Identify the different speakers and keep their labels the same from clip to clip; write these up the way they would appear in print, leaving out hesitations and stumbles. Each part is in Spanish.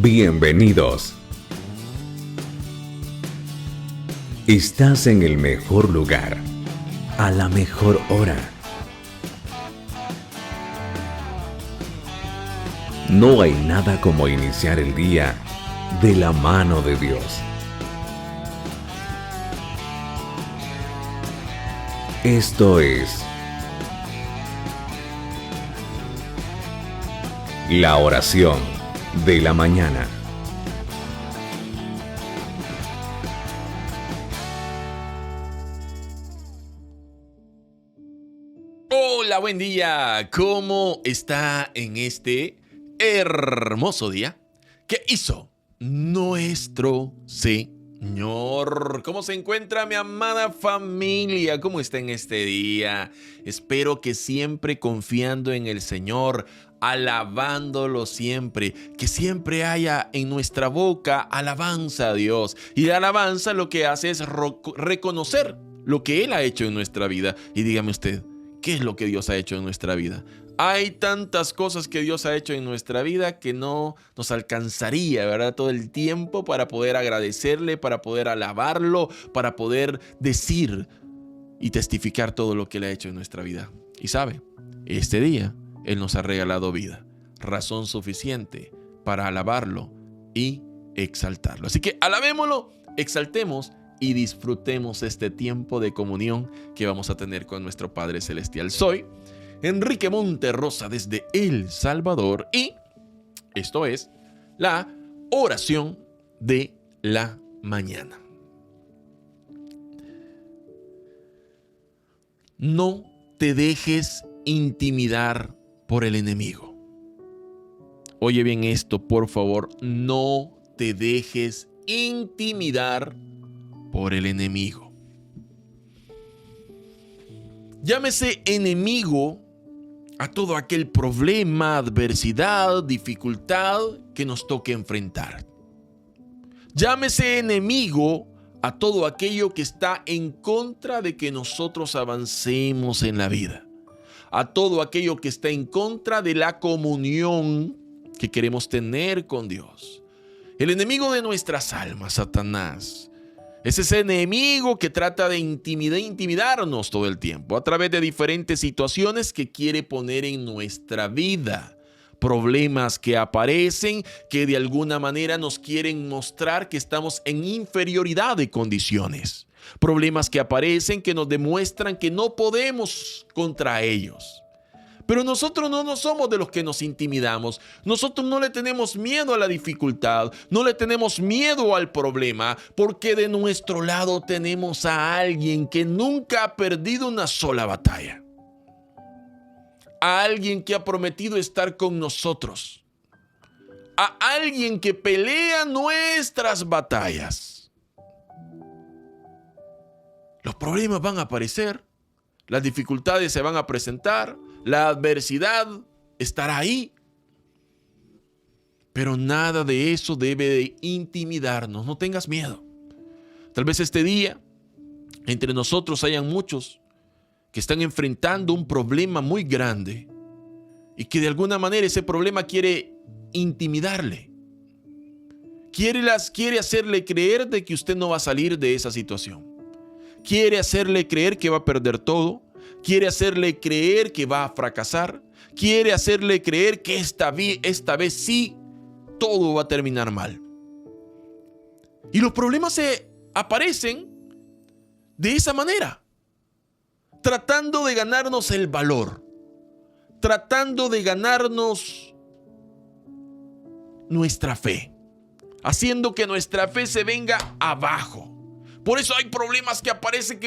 Speaker 1: Bienvenidos. Estás en el mejor lugar, a la mejor hora. No hay nada como iniciar el día de la mano de Dios. Esto es la oración de la mañana.
Speaker 2: Hola, buen día. ¿Cómo está en este hermoso día que hizo nuestro Señor? ¿Cómo se encuentra mi amada familia? ¿Cómo está en este día? Espero que siempre confiando en el Señor, alabándolo siempre, que siempre haya en nuestra boca alabanza a Dios. Y la alabanza lo que hace es reconocer lo que Él ha hecho en nuestra vida. Y dígame usted, ¿qué es lo que Dios ha hecho en nuestra vida? Hay tantas cosas que Dios ha hecho en nuestra vida que no nos alcanzaría, ¿verdad? Todo el tiempo para poder agradecerle, para poder alabarlo, para poder decir y testificar todo lo que Él ha hecho en nuestra vida. Y sabe, este día Él nos ha regalado vida, razón suficiente para alabarlo y exaltarlo. Así que alabémoslo, exaltemos y disfrutemos este tiempo de comunión que vamos a tener con nuestro Padre Celestial. Soy Enrique Monterrosa desde El Salvador y esto es la oración de la mañana. No te dejes intimidar por el enemigo. Oye bien esto, por favor, no te dejes intimidar por el enemigo. Llámese enemigo a todo aquel problema, adversidad, dificultad que nos toque enfrentar. Llámese enemigo a todo aquello que está en contra de que nosotros avancemos en la vida. A todo aquello que está en contra de la comunión que queremos tener con Dios. El enemigo de nuestras almas, Satanás, es ese enemigo que trata de intimidarnos todo el tiempo a través de diferentes situaciones que quiere poner en nuestra vida. Problemas que aparecen que de alguna manera nos quieren mostrar que estamos en inferioridad de condiciones. Problemas que aparecen que nos demuestran que no podemos contra ellos. Pero nosotros no somos de los que nos intimidamos. Nosotros no le tenemos miedo a la dificultad, no le tenemos miedo al problema, porque de nuestro lado tenemos a alguien que nunca ha perdido una sola batalla. A alguien que ha prometido estar con nosotros. A alguien que pelea nuestras batallas. Los problemas van a aparecer, las dificultades se van a presentar, la adversidad estará ahí, pero nada de eso debe de intimidarnos. No tengas miedo. Tal vez este día entre nosotros hayan muchos que están enfrentando un problema muy grande y que de alguna manera ese problema quiere intimidarle. Quiere hacerle creer de que usted no va a salir de esa situación. Quiere hacerle creer que va a perder todo. Quiere hacerle creer que va a fracasar. Quiere hacerle creer que esta vez sí, todo va a terminar mal. Y los problemas se aparecen de esa manera. Tratando de ganarnos el valor. Tratando de ganarnos nuestra fe. Haciendo que nuestra fe se venga abajo. Por eso hay problemas que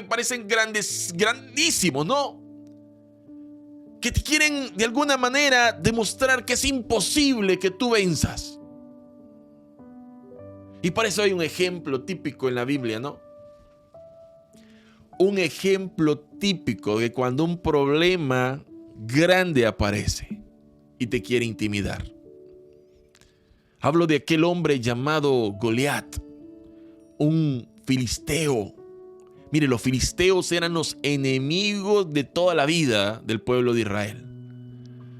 Speaker 2: parecen grandísimos, ¿no? Que te quieren de alguna manera demostrar que es imposible que tú venzas. Y para eso hay un ejemplo típico en la Biblia, ¿no? Un ejemplo típico de cuando un problema grande aparece y te quiere intimidar. Hablo de aquel hombre llamado Goliat, un filisteo. Mire, los filisteos eran los enemigos de toda la vida del pueblo de Israel.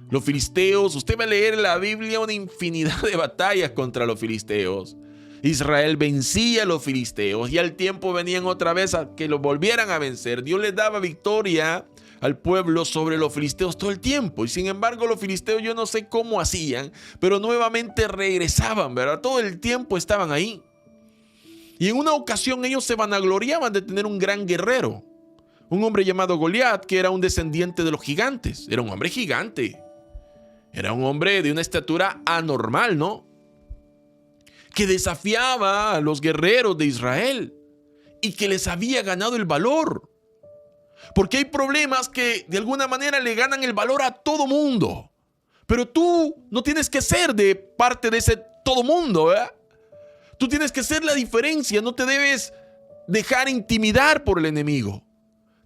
Speaker 2: Los filisteos, usted va a leer en la Biblia una infinidad de batallas contra los filisteos. Israel vencía a los filisteos y al tiempo venían otra vez a que los volvieran a vencer. Dios les daba victoria al pueblo sobre los filisteos todo el tiempo. Y sin embargo los filisteos, yo no sé cómo hacían, pero nuevamente regresaban, ¿verdad? Todo el tiempo estaban ahí. Y en una ocasión ellos se vanagloriaban de tener un gran guerrero, un hombre llamado Goliat, que era un descendiente de los gigantes. Era un hombre gigante. Era un hombre de una estatura anormal, ¿no? Que desafiaba a los guerreros de Israel y que les había ganado el valor. Porque hay problemas que de alguna manera le ganan el valor a todo mundo. Pero tú no tienes que ser de parte de ese todo mundo, ¿verdad? Tú tienes que ser la diferencia, no te debes dejar intimidar por el enemigo.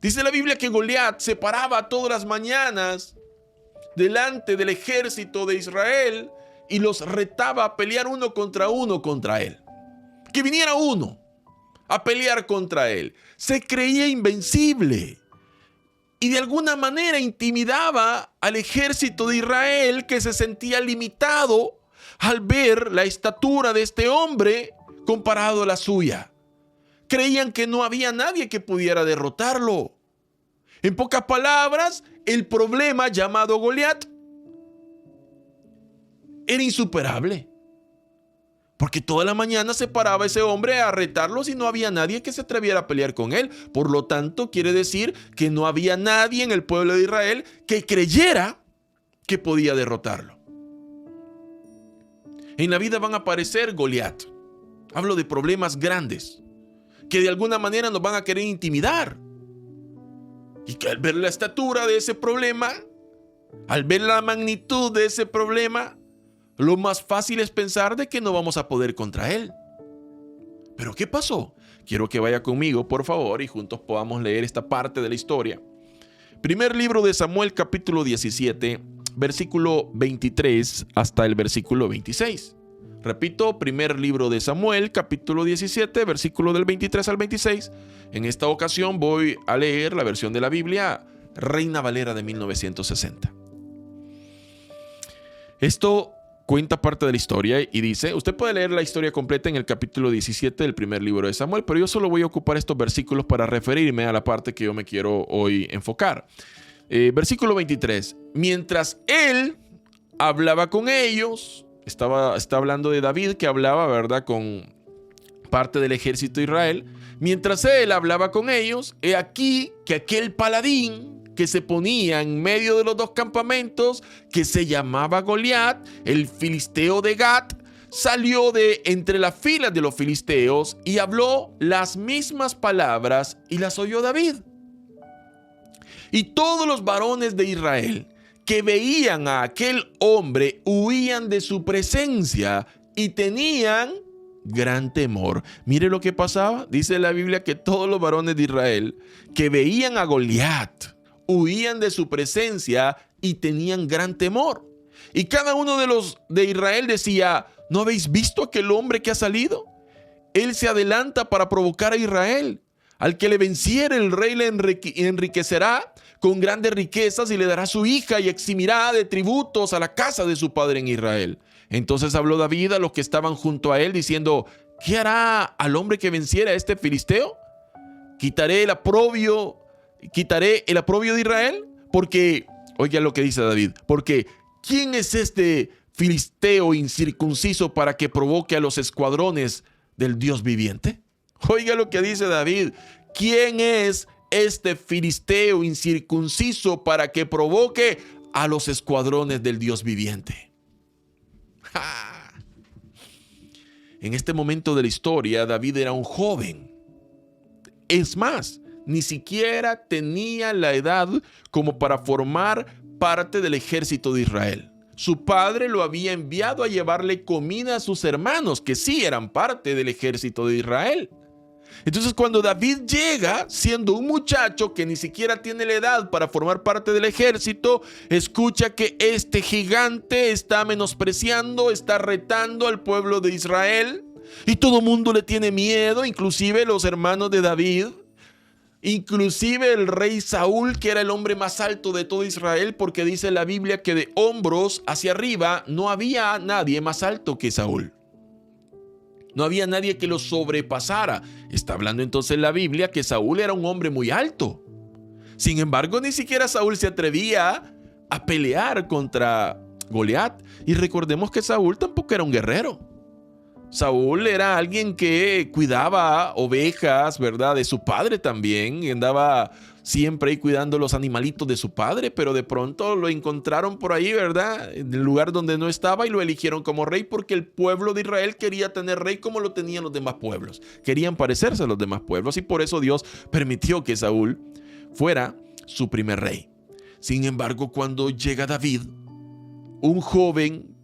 Speaker 2: Dice la Biblia que Goliat se paraba todas las mañanas delante del ejército de Israel y los retaba a pelear uno contra él. Que viniera uno a pelear contra él. Se creía invencible y de alguna manera intimidaba al ejército de Israel, que se sentía limitado al ver la estatura de este hombre comparado a la suya. Creían que no había nadie que pudiera derrotarlo. En pocas palabras, el problema llamado Goliat era insuperable. Porque toda la mañana se paraba ese hombre a retarlos y no había nadie que se atreviera a pelear con él. Por lo tanto, quiere decir que no había nadie en el pueblo de Israel que creyera que podía derrotarlo. En la vida van a aparecer Goliat. Hablo de problemas grandes que de alguna manera nos van a querer intimidar. Y que al ver la estatura de ese problema, al ver la magnitud de ese problema, lo más fácil es pensar de que no vamos a poder contra él. ¿Pero qué pasó? Quiero que vaya conmigo, por favor, y juntos podamos leer esta parte de la historia. Primer libro de Samuel, capítulo 17, versículo 23 hasta el versículo 26. Repito, primer libro de Samuel, capítulo 17, versículo del 23 al 26. En esta ocasión voy a leer la versión de la Biblia Reina Valera de 1960. Esto cuenta parte de la historia y dice, usted puede leer la historia completa en el capítulo 17 del primer libro de Samuel, pero yo solo voy a ocupar estos versículos para referirme a la parte que yo me quiero hoy enfocar. Versículo 23. Mientras él hablaba con ellos, está hablando de David, que hablaba, ¿verdad?, con parte del ejército de Israel. Mientras él hablaba con ellos, he aquí que aquel paladín que se ponía en medio de los dos campamentos, que se llamaba Goliat, el filisteo de Gat, salió de entre las filas de los filisteos y habló las mismas palabras y las oyó David. Y todos los varones de Israel que veían a aquel hombre huían de su presencia y tenían gran temor. Mire lo que pasaba. Dice la Biblia que todos los varones de Israel que veían a Goliat huían de su presencia y tenían gran temor. Y cada uno de los de Israel decía, ¿no habéis visto aquel hombre que ha salido? Él se adelanta para provocar a Israel. Al que le venciere, el rey le enriquecerá con grandes riquezas y le dará su hija y eximirá de tributos a la casa de su padre en Israel. Entonces habló David a los que estaban junto a él diciendo, ¿qué hará al hombre que venciera a este filisteo? ¿Quitaré el aprobio de Israel? Porque, oiga lo que dice David, porque ¿quién es este filisteo incircunciso para que provoque a los escuadrones del Dios viviente? Oiga lo que dice David, ¿quién es este filisteo incircunciso para que provoque a los escuadrones del Dios viviente? ¡Ja! En este momento de la historia, David era un joven. Es más, ni siquiera tenía la edad como para formar parte del ejército de Israel. Su padre lo había enviado a llevarle comida a sus hermanos, que sí eran parte del ejército de Israel. Entonces, cuando David llega, siendo un muchacho que ni siquiera tiene la edad para formar parte del ejército, escucha que este gigante está menospreciando, está retando al pueblo de Israel y todo el mundo le tiene miedo, inclusive los hermanos de David. Inclusive el rey Saúl, que era el hombre más alto de todo Israel, porque dice la Biblia que de hombros hacia arriba no había nadie más alto que Saúl. No había nadie que lo sobrepasara. Está hablando entonces la Biblia que Saúl era un hombre muy alto. Sin embargo, ni siquiera Saúl se atrevía a pelear contra Goliat. Y recordemos que Saúl tampoco era un guerrero. Saúl era alguien que cuidaba ovejas, ¿verdad? De su padre también. Y andaba siempre ahí cuidando los animalitos de su padre. Pero de pronto lo encontraron por ahí, ¿verdad? En el lugar donde no estaba y lo eligieron como rey porque el pueblo de Israel quería tener rey como lo tenían los demás pueblos. Querían parecerse a los demás pueblos y por eso Dios permitió que Saúl fuera su primer rey. Sin embargo, cuando llega David, un joven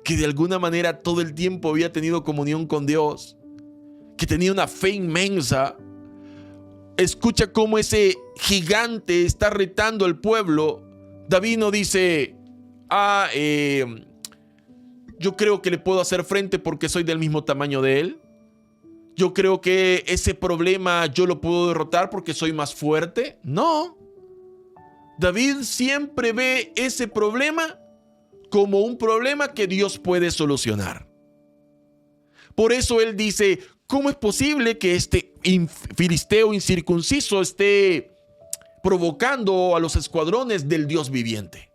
Speaker 2: que de alguna manera todo el tiempo había tenido comunión con Dios, que tenía una fe inmensa, escucha cómo ese gigante está retando al pueblo. David no dice, yo creo que le puedo hacer frente porque soy del mismo tamaño de él. Yo creo que ese problema yo lo puedo derrotar porque soy más fuerte. No. David siempre ve ese problema como un problema que Dios puede solucionar. Por eso él dice, ¿cómo es posible que este filisteo incircunciso esté provocando a los escuadrones del Dios viviente?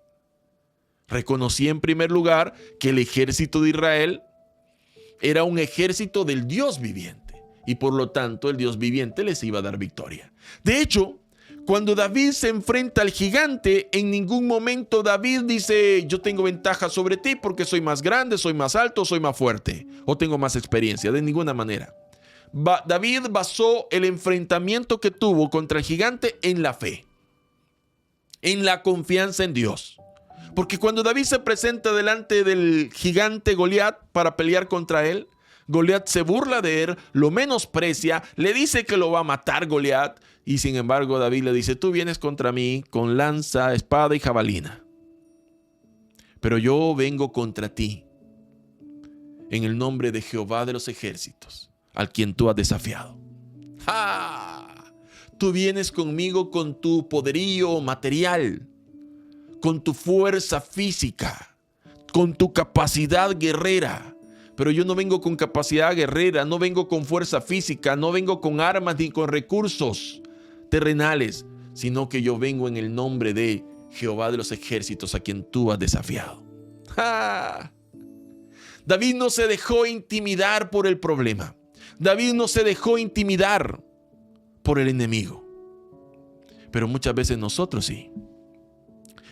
Speaker 2: Reconocí en primer lugar que el ejército de Israel era un ejército del Dios viviente y por lo tanto el Dios viviente les iba a dar victoria. De hecho, cuando David se enfrenta al gigante, en ningún momento David dice, yo tengo ventaja sobre ti porque soy más grande, soy más alto, soy más fuerte o tengo más experiencia. De ninguna manera. David basó el enfrentamiento que tuvo contra el gigante en la fe, en la confianza en Dios. Porque cuando David se presenta delante del gigante Goliat para pelear contra él, Goliat se burla de él, lo menosprecia, le dice que lo va a matar Goliat. Y sin embargo David le dice, tú vienes contra mí con lanza, espada y jabalina. Pero yo vengo contra ti en el nombre de Jehová de los ejércitos, al quien tú has desafiado. ¡Ja! Tú vienes conmigo con tu poderío material, con tu fuerza física, con tu capacidad guerrera. Pero yo no vengo con capacidad guerrera, no vengo con fuerza física, no vengo con armas ni con recursos terrenales, sino que yo vengo en el nombre de Jehová de los ejércitos, a quien tú has desafiado. ¡Ja! David no se dejó intimidar por el problema. David no se dejó intimidar por el enemigo. Pero muchas veces nosotros sí.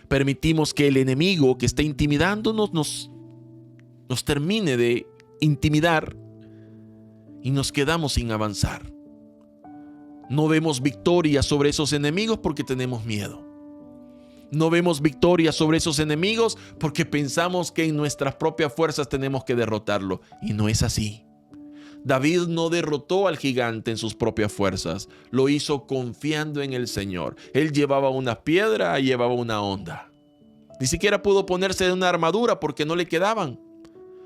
Speaker 2: Permitimos que el enemigo que está intimidándonos nos termine de intimidar y nos quedamos sin avanzar. No vemos victoria sobre esos enemigos porque tenemos miedo. No vemos victoria sobre esos enemigos porque pensamos que en nuestras propias fuerzas tenemos que derrotarlo. Y no es así. David no derrotó al gigante en sus propias fuerzas. Lo hizo confiando en el Señor. Él llevaba una piedra, llevaba una honda. Ni siquiera pudo ponerse de una armadura porque no le quedaban.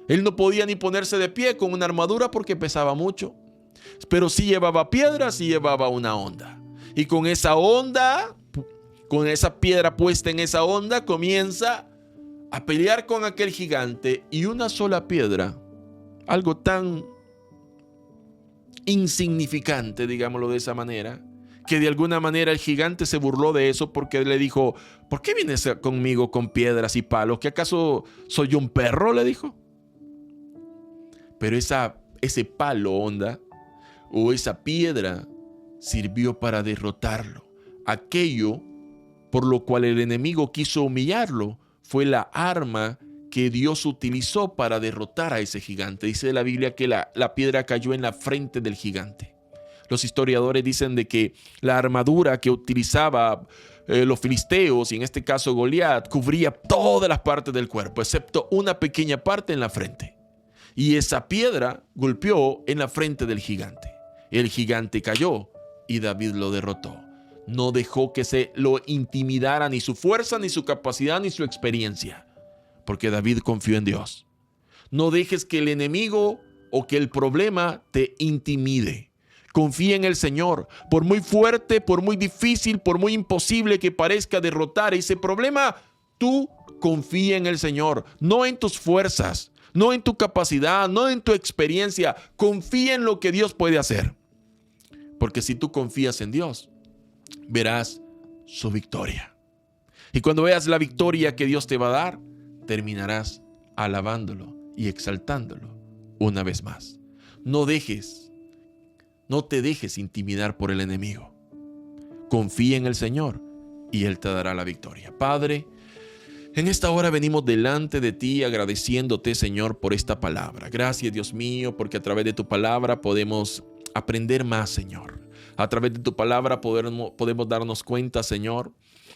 Speaker 2: Él no podía ni ponerse de pie con una armadura porque pesaba mucho. Pero sí llevaba piedras, sí llevaba una honda. Y con esa honda, con esa piedra puesta en esa honda, comienza a pelear con aquel gigante. Y una sola piedra, algo tan insignificante, digámoslo de esa manera, que de alguna manera el gigante se burló de eso porque le dijo, ¿por qué vienes conmigo con piedras y palos? ¿Que acaso soy un perro?, le dijo. Pero ese palo honda o esa piedra sirvió para derrotarlo. Aquello por lo cual el enemigo quiso humillarlo fue la arma que Dios utilizó para derrotar a ese gigante. Dice la Biblia que la piedra cayó en la frente del gigante. Los historiadores dicen de que la armadura que utilizaba los filisteos, y en este caso Goliat, cubría todas las partes del cuerpo, excepto una pequeña parte en la frente. Y esa piedra golpeó en la frente del gigante. El gigante cayó y David lo derrotó. No dejó que se lo intimidara ni su fuerza, ni su capacidad, ni su experiencia, porque David confió en Dios. No dejes que el enemigo o que el problema te intimide, Confía en el Señor. Por muy fuerte, por muy difícil, por muy imposible que parezca derrotar ese problema, tú confía en el Señor, no en tus fuerzas, no en tu capacidad, no en tu experiencia. Confía en lo que Dios puede hacer. Porque si tú confías en Dios, verás su victoria. Y cuando veas la victoria que Dios te va a dar, terminarás alabándolo y exaltándolo una vez más. No te dejes intimidar por el enemigo. Confía en el Señor y Él te dará la victoria. Padre, en esta hora venimos delante de ti agradeciéndote, Señor, por esta palabra. Gracias, Dios mío, porque a través de tu palabra podemos aprender más, Señor. A través de tu palabra podemos darnos cuenta, Señor,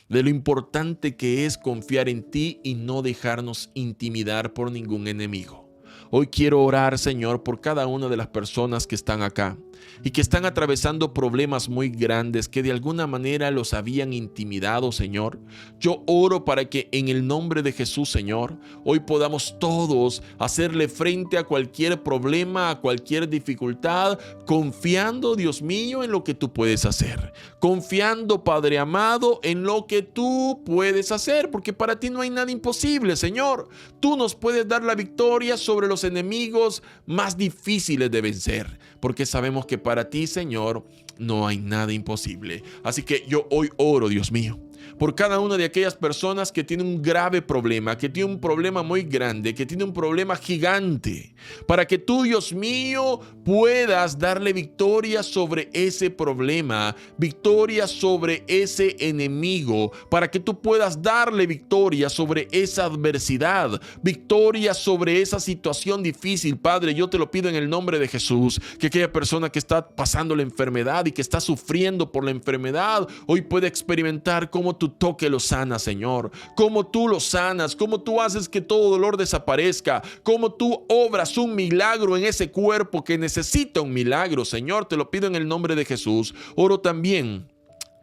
Speaker 2: de lo importante que es confiar en ti y no dejarnos intimidar por ningún enemigo. Hoy quiero orar, Señor, por cada una de las personas que están acá y que están atravesando problemas muy grandes que de alguna manera los habían intimidado, Señor. Yo oro para que en el nombre de Jesús, Señor, hoy podamos todos hacerle frente a cualquier problema, a cualquier dificultad, confiando, Dios mío, en lo que tú puedes hacer. Confiando, Padre amado, en lo que tú puedes hacer, porque para ti no hay nada imposible, Señor. Tú nos puedes dar la victoria sobre los enemigos más difíciles de vencer, porque sabemos que para ti, Señor, no hay nada imposible. Así que yo hoy oro, Dios mío, por cada una de aquellas personas que tienen un grave problema, que tiene un problema muy grande, que tiene un problema gigante, para que tú, Dios mío, puedas darle victoria sobre ese problema, victoria sobre ese enemigo, para que tú puedas darle victoria sobre esa adversidad, victoria sobre esa situación difícil. Padre, yo te lo pido en el nombre de Jesús, que aquella persona que está pasando la enfermedad y que está sufriendo por la enfermedad, hoy puede experimentar cómo tu toque lo sana, Señor, cómo tú lo sanas, cómo tú haces que todo dolor desaparezca, cómo tú obras un milagro en ese cuerpo que necesita un milagro, Señor. Te lo pido en el nombre de Jesús. Oro también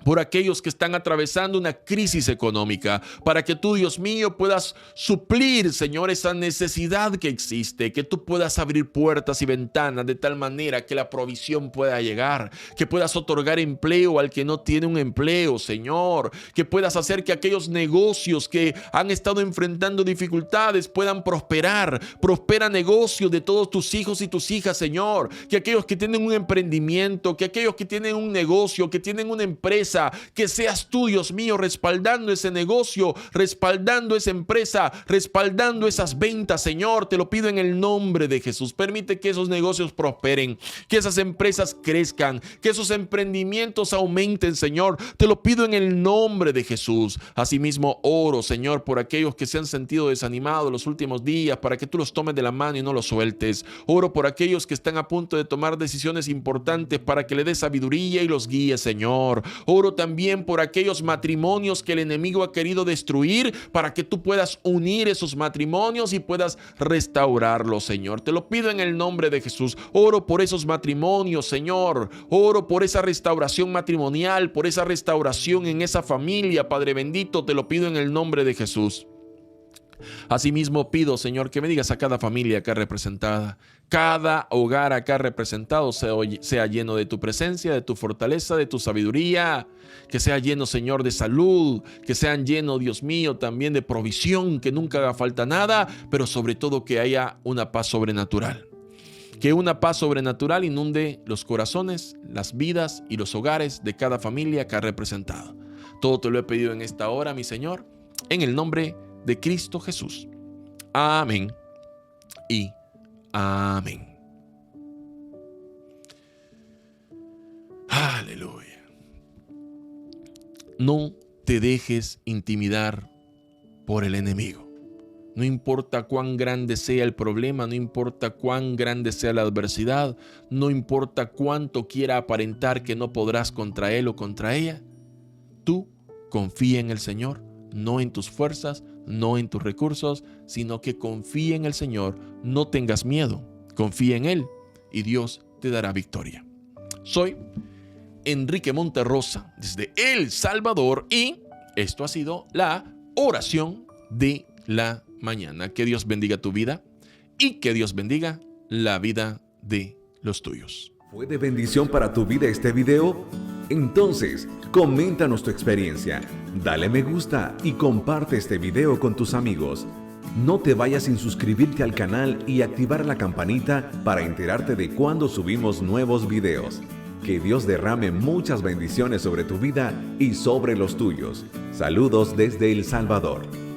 Speaker 2: por aquellos que están atravesando una crisis económica, para que tú, Dios mío, puedas suplir, Señor, esa necesidad que existe, que tú puedas abrir puertas y ventanas de tal manera que la provisión pueda llegar, que puedas otorgar empleo al que no tiene un empleo, Señor, que puedas hacer que aquellos negocios que han estado enfrentando dificultades puedan prosperar. Prospera negocios de todos tus hijos y tus hijas, Señor, que aquellos que tienen un emprendimiento, que aquellos que tienen un negocio, que tienen una empresa, que seas tú, Dios mío, respaldando ese negocio, respaldando esa empresa, respaldando esas ventas, Señor. Te lo pido en el nombre de Jesús. Permite que esos negocios prosperen, que esas empresas crezcan, que esos emprendimientos aumenten, Señor. Te lo pido en el nombre de Jesús. Asimismo, oro, Señor, por aquellos que se han sentido desanimados los últimos días, para que tú los tomes de la mano y no los sueltes. Oro por aquellos que están a punto de tomar decisiones importantes, para que le des sabiduría y los guíes, Señor. Oro también por aquellos matrimonios que el enemigo ha querido destruir, para que tú puedas unir esos matrimonios y puedas restaurarlos, Señor. Te lo pido en el nombre de Jesús. Oro por esos matrimonios, Señor. Oro por esa restauración matrimonial, por esa restauración en esa familia, Padre bendito. Te lo pido en el nombre de Jesús. Asimismo pido, Señor, que me digas a cada familia acá representada, cada hogar acá representado sea lleno de tu presencia, de tu fortaleza, de tu sabiduría, que sea lleno, Señor, de salud, que sean lleno, Dios mío, también de provisión, que nunca haga falta nada, pero sobre todo que haya una paz sobrenatural. Que una paz sobrenatural inunde los corazones, las vidas y los hogares de cada familia acá representada. Todo te lo he pedido en esta hora, mi Señor, en el nombre de Cristo Jesús. Amén y amén. Aleluya. No te dejes intimidar por el enemigo. No importa cuán grande sea el problema, no importa cuán grande sea la adversidad, no importa cuánto quiera aparentar que no podrás contra él o contra ella. Tú confía en el Señor, no en tus fuerzas, no en tus recursos, sino que confía en el Señor. No tengas miedo, confía en Él y Dios te dará victoria. Soy Enrique Monterrosa desde El Salvador y esto ha sido la oración de la mañana. Que Dios bendiga tu vida y que Dios bendiga la vida de los tuyos.
Speaker 1: ¿Fue de bendición para tu vida este video? Entonces, coméntanos tu experiencia, dale me gusta y comparte este video con tus amigos. No te vayas sin suscribirte al canal y activar la campanita para enterarte de cuando subimos nuevos videos. Que Dios derrame muchas bendiciones sobre tu vida y sobre los tuyos. Saludos desde El Salvador.